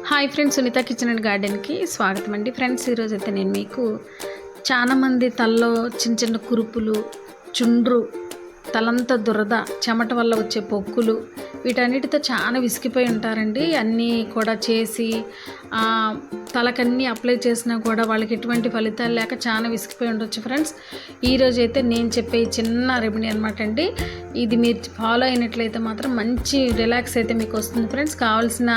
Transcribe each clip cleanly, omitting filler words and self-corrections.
Hi friends, Sunitha kitchen and గార్డెన్కి స్వాగతం అండి. ఫ్రెండ్స్, ఈరోజైతే నేను మీకు చాలామంది తలలో చిన్న చిన్న కురుపులు, చుండ్రు, తలంతా దురద, చెమట వల్ల వచ్చే పొక్కులు, వీటన్నిటితో చాలా విసిగిపోయి ఉంటారండి. అన్నీ కూడా చేసి తలకన్నీ అప్లై చేసినా కూడా వాళ్ళకి ఎటువంటి ఫలితాలు లేక చాలా విసిగిపోయి ఉండొచ్చు. ఫ్రెండ్స్, ఈరోజు అయితే నేను చెప్పే చిన్న రెమెడీ అనమాట అండి. ఇది మీరు ఫాలో అయినట్లయితే మాత్రం మంచి రిలాక్స్ అయితే మీకు వస్తుంది. ఫ్రెండ్స్, కావాల్సిన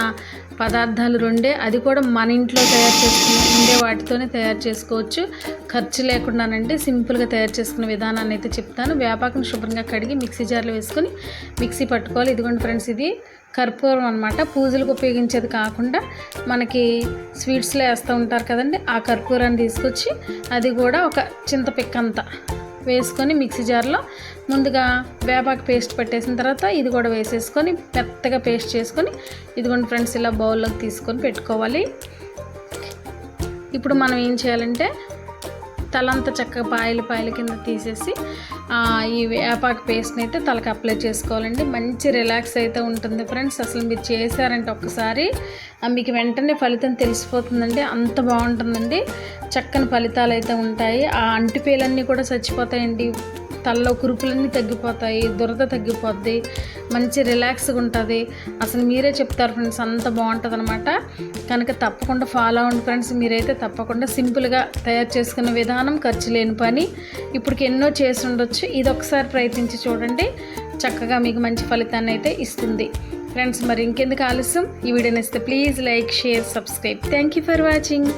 పదార్థాలు రెండే, అది కూడా మన ఇంట్లో తయారు చేసుకుని ఉండే వాటితోనే తయారు చేసుకోవచ్చు, ఖర్చు లేకుండానండి. సింపుల్గా తయారు చేసుకునే విధానాన్ని అయితే చెప్తాను. వేపాకుని శుభ్రంగా కడిగి మిక్సీ జార్లో వేసుకొని మిక్సీ పట్టుకోవాలి. ఇదిగోండి ఫ్రెండ్స్, ఇది కర్పూరం అనమాట. పూజలకు ఉపయోగించేది కాకుండా మనకి స్వీట్స్లో వేస్తూ ఉంటారు కదండి, ఆ కర్పూరాన్ని తీసుకొచ్చి అది కూడా ఒక చింతపిక్కంతా వేసుకొని మిక్సీ జార్లో ముందుగా వేపాకు పేస్ట్ పెట్టేసిన తర్వాత ఇది కూడా వేసేసుకొని మెత్తగా పేస్ట్ చేసుకొని ఇదిగోండి ఫ్రెండ్స్, ఇలా బౌల్లోకి తీసుకొని పెట్టుకోవాలి. ఇప్పుడు మనం ఏం చేయాలంటే తలంతా చక్కగా పాయల కింద తీసేసి ఈ వేపాకు పేస్ట్ని అయితే తలకు అప్లై చేసుకోవాలండి. మంచి రిలాక్స్ అయితే ఉంటుంది ఫ్రెండ్స్. అసలు మీరు చేశారంటే ఒక్కసారి మీకు వెంటనే ఫలితం తెలిసిపోతుందండి. అంత బాగుంటుందండి. చక్కని ఫలితాలు అయితే ఉంటాయి. ఆ అంటుపేలన్నీ కూడా చచ్చిపోతాయండి. తలలో కురుపులన్నీ తగ్గిపోతాయి, దురద తగ్గిపోద్ది, మంచి రిలాక్స్గా ఉంటుంది. అసలు మీరే చెప్తారు ఫ్రెండ్స్, అంత బాగుంటుంది అనమాట. కనుక తప్పకుండా ఫాలో అవ్వండి ఫ్రెండ్స్. మీరైతే తప్పకుండా సింపుల్గా తయారు చేసుకునే విధానం, ఖర్చు లేని పని. ఇప్పటికి ఎన్నో చేసి ఉండొచ్చు. ఇది ఒకసారి ప్రయత్నించి చూడండి, చక్కగా మీకు మంచి ఫలితాన్ని అయితే ఇస్తుంది. ఫ్రెండ్స్, మరి ఇంకెందుకు ఆలస్యం, ఈ వీడియోని ఇస్తే please like, share, subscribe. Thank you for watching.